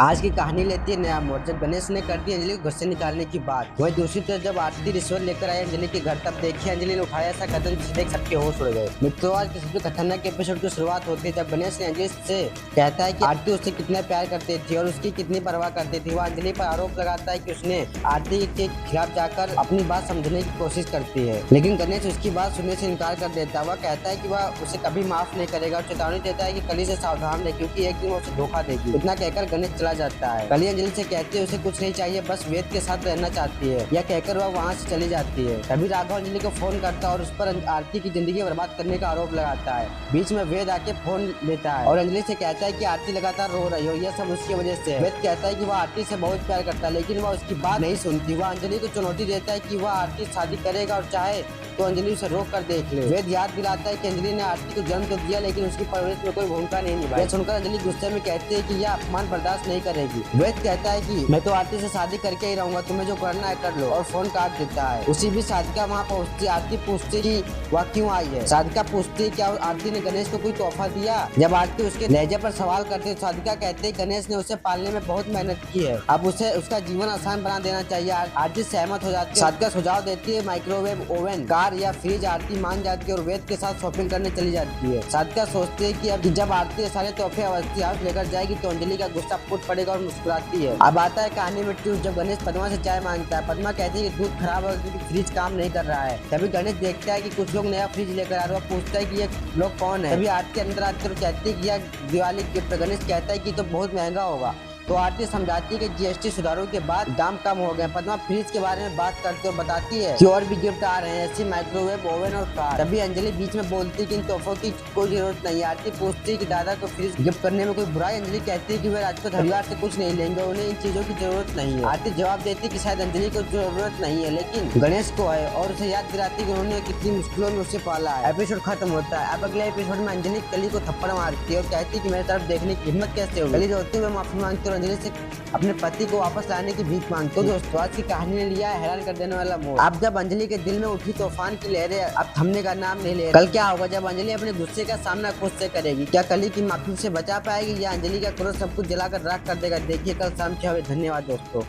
आज की कहानी लेती है नया मोड़। जब गणेश ने कर दी अंजलि को घर से निकालने की बात, वही दूसरी तरफ जब आरती रिश्वत लेकर आई अंजलि के घर, तब देखिए अंजलि ने उठाया ऐसा कदम जिसे देख सबके होश उड़ गए। मित्रों, आज के सबसे खतरनाक एपिसोड की शुरुआत होती है जब गणेश ने अंजलि से कहता है कि आरती उससे कितना प्यार करती थी और उसकी कितनी परवाह करती थी। वह अंजलि पर आरोप लगाता है कि उसने आरती के खिलाफ जाकर अपनी बात समझने की कोशिश करती है, लेकिन गणेश उसकी बात सुनने से इनकार कर देता है। वह कहता है कि वह उसे कभी माफ नहीं करेगा और चेतावनी देता है कि कली से सावधान रहे, क्योंकि एक दिन वो उसे धोखा देगी। इतना कहकर गणेश चला जाता है। कली अंजलि से कहती है उसे कुछ नहीं चाहिए, बस वेद के साथ रहना चाहती है। यह कहकर वह वहाँ से चली जाती है। तभी राघव अंजलि को फोन करता है और उस पर आरती की जिंदगी बर्बाद करने का आरोप लगाता है। बीच में वेद आके फोन लेता है और अंजलि से कहता है कि आरती लगातार रो रही हो, यह सब उसकी वजह से है। वेद कहता है कि वह आरती से बहुत प्यार करता है, लेकिन वह उसकी बात नहीं सुनती। वह अंजलि को चुनौती देता है कि वह आरती से शादी करेगा और चाहे तो अंजलि उसे रोक कर देख ले। वेद याद दिलाता है कि अंजलि ने आरती को जन्म तो दिया, लेकिन उसकी परवरिश में कोई भूमिका नहीं निभाई। यह सुनकर अंजलि गुस्से में कहती है कि यह अपमान बर्दाश्त नहीं करेगी। वेद कहता है कि मैं तो आरती से शादी करके ही रहूंगा, तुम्हें जो करना है कर लो, और फोन काट देता है। उसी बीच साधिका वहाँ पहुँचती। आरती पूछती कि वह क्यों आई है। साधिका पूछती है क्या आरती ने गणेश को कोई तोहफा दिया। जब आरती उसके लहजे पर सवाल करती है, साधिका कहते हैं गणेश ने उसे पालने में बहुत मेहनत की है, अब उसे उसका जीवन आसान बना देना चाहिए। आरती सहमत हो जाती है। साधिका सुझाव देती है माइक्रोवेव ओवन, कार या फ्रिज। आरती मान जाती है और वेद के साथ शॉपिंग करने चली जाती है। साधिका सोचती है कि अब जब आरती सारे तोहफे अवस्थी हाउस लेकर जाएगी तो अंजलि का गुस्सा फूट पड़ेगा और मुस्कुराती है। अब आता है कहानी में ट्विस्ट। जब गणेश पद्मा से चाय मांगता है, पद्मा कहती है कि दूध खराब है क्योंकि फ्रिज काम नहीं कर रहा है। तभी गणेश देखता है कि कुछ लोग नया फ्रिज लेकर आ रहे हैं। वह पूछता है कि ये लोग कौन है। तभी आरती अंदर आती है और कहती है कि यह दिवाली गिफ्ट। गणेश कहता है कि तो बहुत महंगा होगा। तो आरती समझाती है कि जीएसटी सुधारों के बाद दाम कम हो गए। पद्मा फ्रिज के बारे में बात करते और बताती है कि और भी गिफ्ट आ रहे हैं, ऐसे माइक्रोवेव ओवन और कार। तभी अंजलि बीच में बोलती है कि इन तोहफों की कोई जरूरत नहीं है। आरती पूछती है कि दादा को फ्रिज गिफ्ट करने में कोई बुराई। अंजलि कहती है कि वे राजपूत परिवार से कुछ नहीं लेंगे, उन्हें इन चीजों की जरूरत नहीं है। आरती जवाब देती है कि शायद अंजलि को जरूरत नहीं है, लेकिन गणेश को है, और उसे याद दिलाती है कि उन्होंने कितनी मुश्किलों में उसे पाला है। एपिसोड खत्म होता है। अब अगले एपिसोड में अंजलि कली को थप्पड़ मारती है और कहती है कि मेरी तरफ देखने की हिम्मत कैसे होगी। कली रोते हुए माफी मांगती है और अंजलि से अपने पति को वापस लाने की भीख मांगती। तो दोस्तों, आज की कहानी ने लिया है हैरान कर देने वाला मोड़। अब जब अंजलि के दिल में उठी तूफान की लहरें अब थमने का नाम नहीं ले रही। कल क्या होगा जब अंजलि अपने गुस्से का सामना खुद से करेगी? क्या कली की माफी से बचा पाएगी या अंजलि का क्रोध सब कुछ जलाकर राख कर देगा? देखिए कल शाम 6 बजे। धन्यवाद दोस्तों।